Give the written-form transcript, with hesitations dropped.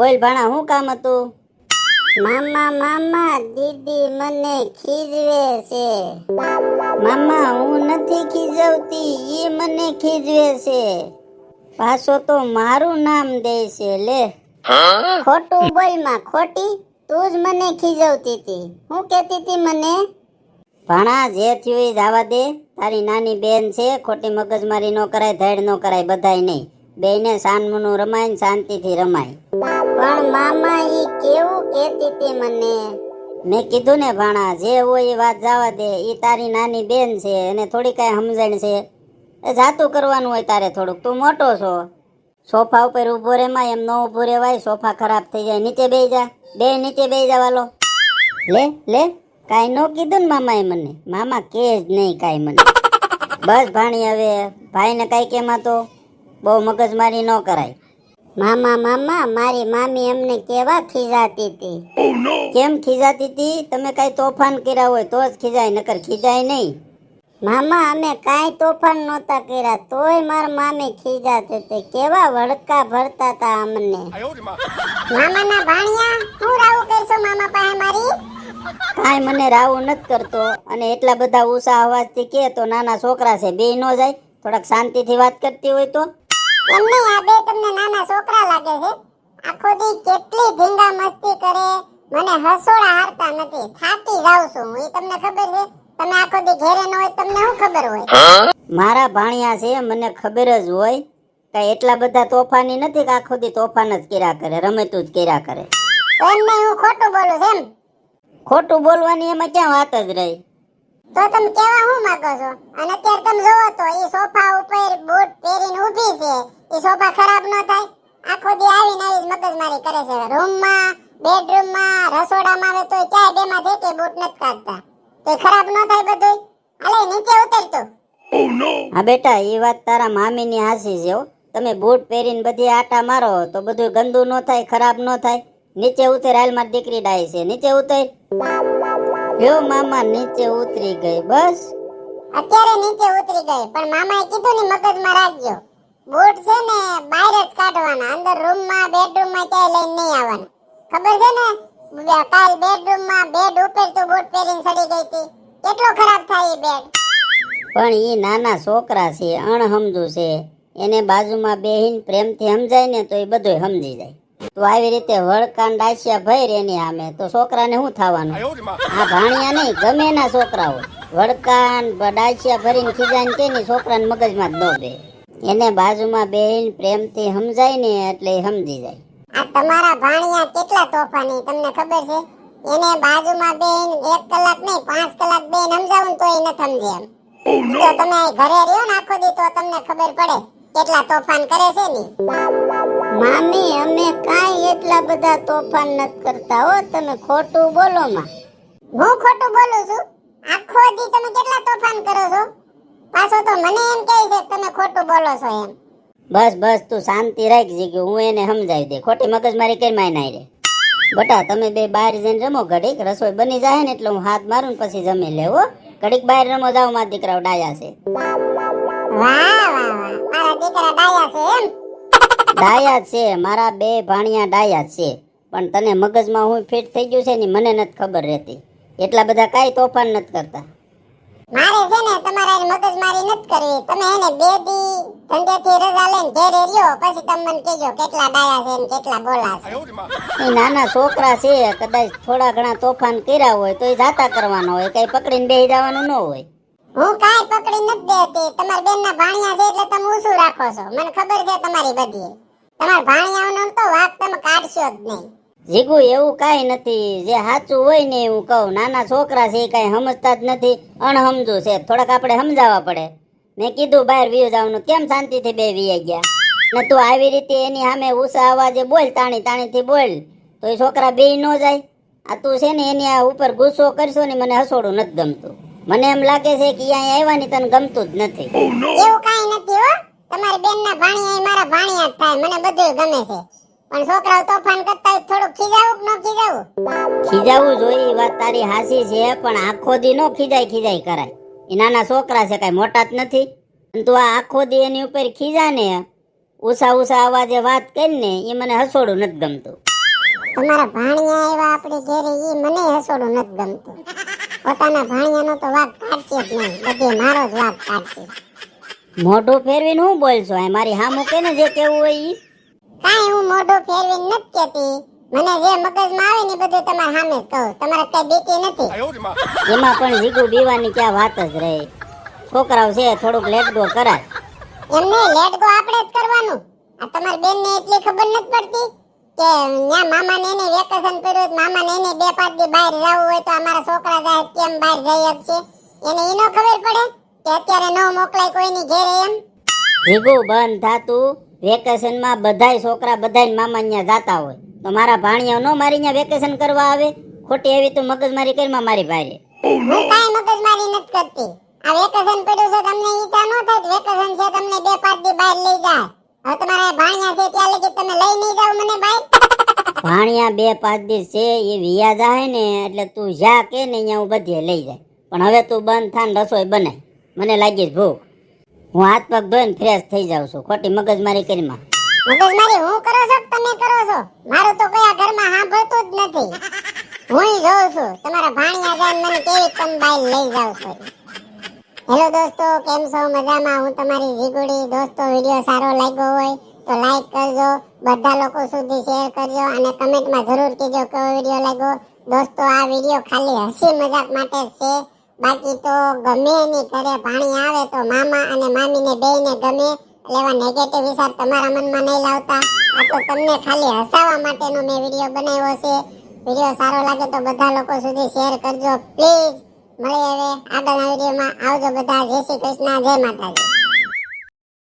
બોલ ભાણા, શું કામ હતું? મામા મામા દીદી મને ખીજવે છે. મામા, હું નથી ખીજવતી, ઈ મને ખીજવે છે. પાછો તો મારું નામ દે છે. લે ખોટું બોલ માં ખોટી, તું જ મને ખીજવતી હતી. હું કહેતી હતી મને? ભાણા, જે થયું એ જવા દે. તારી નાની બેન છે, ખોટી મગજમારી ન કરાય, ધૈડ ન કરાય, બધાય નહીં. બેયને સાનમુનું રમાય ને શાંતિથી રમાય. પણ મામા ઈ કેવું કહેતી હતી મને? મેં કીધું ને ભાણા, જે હોય એ વાત જવા દે. ઈ તારી નાની બેન છે, એને થોડી કાંઈ સમજણ છે. એ જાતું કરવાનું હોય તારે થોડુંક. તું મોટો છો, સોફા ઉપર ઊભો રેમાય એમ ન ઊભો રેવાય. સોફા ખરાબ થઈ જાય. નીચે બેહી જા, બે નીચે બેહી જવાલો. લે લે, કાંઈ ન કીધું ને મામાએ મને? મામા કે જ નહીં કાંઈ મને. બસ ભાણી, હવે ભાઈને કાંઈ કેમાં તો બહુ મગજમારી ન કરાય. મામા મામા મારી મામી એમને કેવા ખીજાતી હતી. કેમ ખીજાતી હતી? તમે કાંઈ તોફાન કર્યા હોય તો જ ખીજાય, નકર ખીજાય નહીં. મામા અમે કાંઈ તોફાન નહોતા કર્યા, તોય મારા મામી ખીજાતી હતી. કેવા વડકા ભરતા હતા અમને. મામાના ભાણિયા, હું રાવું કરશો મામા પાસે મારી? કાંઈ મને રાવું નથી કરતો. અને એટલા બધા ઊંચા અવાજથી કે તો નાના છોકરા છે, બે ન જાય. થોડાક શાંતિથી વાત કરતી હોય તો. એમને આ બે તમને નાના છોકરા લાગે છે? આખો દી કેટલી ધીંગા મસ્તી કરે, મને હસોડા હારતા નથી. થાકી જાઉં છું હું, એ તમને ખબર છે? તમે આખો દી ઘેરે ન હોય, તમને શું ખબર હોય? મારા ભાણિયા છે, મને ખબર જ હોય. કાંઈ એટલા બધા તોફાની નથી કે આખો દી તોફાન જ કર્યા કરે, રમેતું જ કર્યા કરે. તો એમને હું ખોટું બોલું છું એમ? ખોટું બોલવાની એમાં ક્યાં વાત જ રહી? તો તમે કેવા હું માંગો છો? અને અત્યારે તમે જોવો તો એ સોફા ઉપર બૂટ પહેરીને ઊભી છે. એ સોફા ખરાબ ન થાય? આખો દી આવીને આવી મગજમારી કરે છે. રૂમમાં, બેડરૂમમાં, રસોડામાં આવે તો ક્યાંય બેમાં છે કે બૂટ નથી કાઢતા. તો ખરાબ ન થાય બધું? હાલે નીચે ઉતરતો. હા બેટા, એ વાત તારા મામીની હાસી છે હો. તમે બૂટ પહેરીને બધી આટા મારો તો બધું ગંદુ ન થાય, ખરાબ ન થાય. નીચે ઉતર, હાલ મારી દીકરી ડાય છે, નીચે ઉતર. લ્યો મામા, નીચે ઉતરી ગઈ. બસ અત્યારે નીચે ઉતરી ગઈ, પણ મામાએ કીધું ને મગજમાં રાખજો. બૂટ છે ને બહાર જ કાઢવાના, અંદર રૂમમાં, બેડરૂમમાં ક્યાંય લઈને નહીં આવવાના. ખબર છે ને? કાલ બેડરૂમમાં બેડ ઉપર તો બૂટ પહેરીને ચડી ગઈ હતી. કેટલો ખરાબ થાય એ બેડ. પણ ઈ નાના છોકરા છે, અણહમજુ છે. એને બાજુમાં બેહીને પ્રેમથી સમજાય ને તો એ બધું સમજી જાય. તો આવી રીતે વળકાન ડાસિયા ભૈર એની સામે તો છોકરાને શું થવાનું? આ ભાણિયા નહીં, ગમે એના છોકરા હોય, વળકાન ડાસિયા ભરીને ખીજાઈને કે ની છોકરાને મગજમાં જ ન બે. એને બાજુમાં બેહીને પ્રેમથી સમજાય ને એટલે એ સમજી જાય. આ તમારા ભાણિયા કેટલા તોફાની તમને ખબર છે? એને બાજુમાં બેહીને 1 કલાક નહીં 5 કલાક બેહીને સમજાવું તો એ નથી સમજે એમ. તો તમે ઘરે રહ્યો ને આખો દી તો તમને ખબર પડે કેટલા તોફાન કરે છે ની. મામી અમે કાંઈ એટલા બધા તોફાન નથી કરતા હો, તમે ખોટું બોલો માં. હું ખોટું બોલું છું? આખો દી તમે કેટલા તોફાન કરો છો? પાછો તો મને એમ કહે છે તમે ખોટું બોલો છો એમ. બસ બસ, તું શાંતિ રાખ જીગું, હું એને સમજાવી દે. ખોટી મગજમારી કરી માય નાય રે. બટા, તમે બે બહાર જઈને રમો ઘડીક. રસોઈ બની જાય ને એટલે હું હાથ મારું ને પછી જમી લેવો. ઘડીક બહાર રમો, જાવ, મારા દીકરાઓ ડાયા છે. વાહ વાહ વાહ, મારા દીકરા ડાયા છે એમ? ડાયા છે, મારા બે ભાણિયા ડાયા છે. પણ તને મગજમાં હું ફિટ થઈ ગયું છે ને મને નથી ખબર રહેતી. એટલા બધા કાંઈ તોફાન નથી કરતા. મારે છે ને તમારે મગજમારી નથી કરવી. તમે એને 2 દી ધંધેથી રજા લઈને ઘરે રહ્યો, પછી તમે મને કહેજો કેટલા ડાયા છે ને કેટલા બોલા છે. એ નાના છોકરા છે, કદાચ થોડા ઘણા તોફાન કર્યા હોય તો એ જાતા કરવાનો હોય, કઈ પકડીને બેસી જવાનું ન હોય. હું કાંઈ પકડી નથી દેતી. તમારા બેનના ભાણિયા છે એટલે તમે ઊંચું રાખો છો, મને ખબર છે તમારી બધી. તમારા ભાણિયાઓનો તો વાક તમે કાઢશો જ નહીં. જીગુ, એવું કાંઈ નથી. જે સાચું હોય ને એવું કહું. નાના છોકરા છે, એ કાંઈ સમજતા જ નથી, અણહમજુ છે. થોડાક આપણે સમજાવવા પડે. મેં કીધું બહાર વીયો જવાનું, કેમ શાંતિથી બે વીએ ગયા ને? તું આવી રીતે એની સામે ઊંચા અવાજે બોલ, તાણી તાણીથી બોલ તો એ છોકરા બે ન જાય. આ તું છે ને એની આ ઉપર ગુસ્સો કરશો ને મને હસોડું નથી ગમતું. મને એમ લાગે છે કે અહીંયા આવ્યા ની તને ગમતું જ નથી. એવું કાંઈ નથી હો. તમારી બેનના ભાણિયા મારા ભાણિયા જ થાય, મને બધું ગમે છે. પણ છોકરાઓ તોફાન કરતા હોય થોડું ખીજાવું કે ન ખીજાવું? ખીજાવું જોઈએ, વાત તારી હાસી છે. પણ આખો દી નો ખીજાય કરાય. એ નાના છોકરા છે, કાંઈ મોટા જ નથી. તું આ આખો દી એની ઉપર ખીજા ને ઊંચા અવાજે વાત કરીને એ મને હસોડું નથી ગમતું. તમારા ભાણિયા આવ્યા આપણી ઘેરે ઈ મને હસોડું નથી ગમતું. પોતાના ભાણિયાનો તો વાગ કાઢશે જ નહીં, બધે મારો જ વાગ કાઢશે. મોઢું ફેરવીને હું બોલશો આ મારી હામું કે ને જે કેવું હોય ઈ. કાંઈ હું મોઢું ફેરવીને નથી કહેતી. મને જે મગજમાં આવે ને એ બધું તમારા સામે જ કહું. તમારે કઈ બીતી નથી. એમાં પણ જીગુ બીવાની ક્યાં વાત જ રહે. છોકરાઓ છે થોડુંક લેટ ગો કરાય. એમને લેટ ગો આપણે જ કરવાનું. આ તમારી બેનને એટલી ખબર નથી પડતી કે ન્યા મામાને એને વેકેશન પડ્યું તો મામાને એને 2-5 દી બહાર જવું હોય તો અમારા છોકરા જાય કેમ બહાર જઈ શકશે? એને ઈ નો ખબર પડે કે અત્યારે ન મોકલાય કોઈની ઘેરે એમ. જીગુ બંધ થાતું. વેકેશનમાં બધાય છોકરા બધાય મામા ન્યા જાતા હોય તો મારા ભાણિયા નો મારી ન્યા વેકેશન કરવા આવે. ખોટી એવી તું મગજમારી કરીમાં મારી ભાઈ. હું કાંઈ મગજમારી નથી કરતી. આ વેકેશન પડ્યું છે તમને ઈચ્છા ન થાય વેકેશન છે તમને 2-5 દી બહાર લઈ જાય. હવે તમારા ભાણિયા છે ત્યાં લગી તમે લઈ નહીં જાવ મને બહાર. ભાણિયા 2-5 દિવસ છે એ વિયા જાય ને એટલે તું જા કે ને અહીંયા હું બધે લઈ જાય. પણ હવે તું બંધ થાન રસોઈ બનાય. મને લાગી છે ભૂખ. હું હાથ પગ ધોઈને ફ્રેશ થઈ જાઉં છું ખોટી મગજમારી કરીમાં. મગજમારી હું કરો છો કે તમે કરો છો? મારું તો કયા ઘરમાં સાંભળતું જ નથી. હું જોઉં છું તમારા ભાણિયા જાય મને કેવી તમે બહાર લઈ જાવ છો. હેલો દોસ્તો, કેમ છો? મજામાં? હું તમારી જીગુડી. દોસ્તો વિડિયો સારો લાગ્યો હોય તો લાઈક કરજો, બધા લોકો સુધી શેર કરજો અને કમેન્ટમાં જરૂર કહેજો કેવો વિડિયો લાગ્યો. દોસ્તો આ વિડિયો ખાલી હસી મજાક માટે જ છે. બાકી તો ગમે એની ઘરે ભાણી આવે તો મામા અને મામીને બેયને ગમે. એટલે એવા નેગેટિવ વિચાર તમારા મનમાં નહીં લાવતા. આ તો તમને ખાલી હસાવવા માટેનો મેં વિડિયો બનાવ્યો છે. વિડિયો સારો લાગે તો બધા લોકો સુધી શેર કરજો પ્લીઝ. મળીએ હવે આગળના વિડિયોમાં. આવજો બધા. જય શ્રી કૃષ્ણ, જય માતાજી.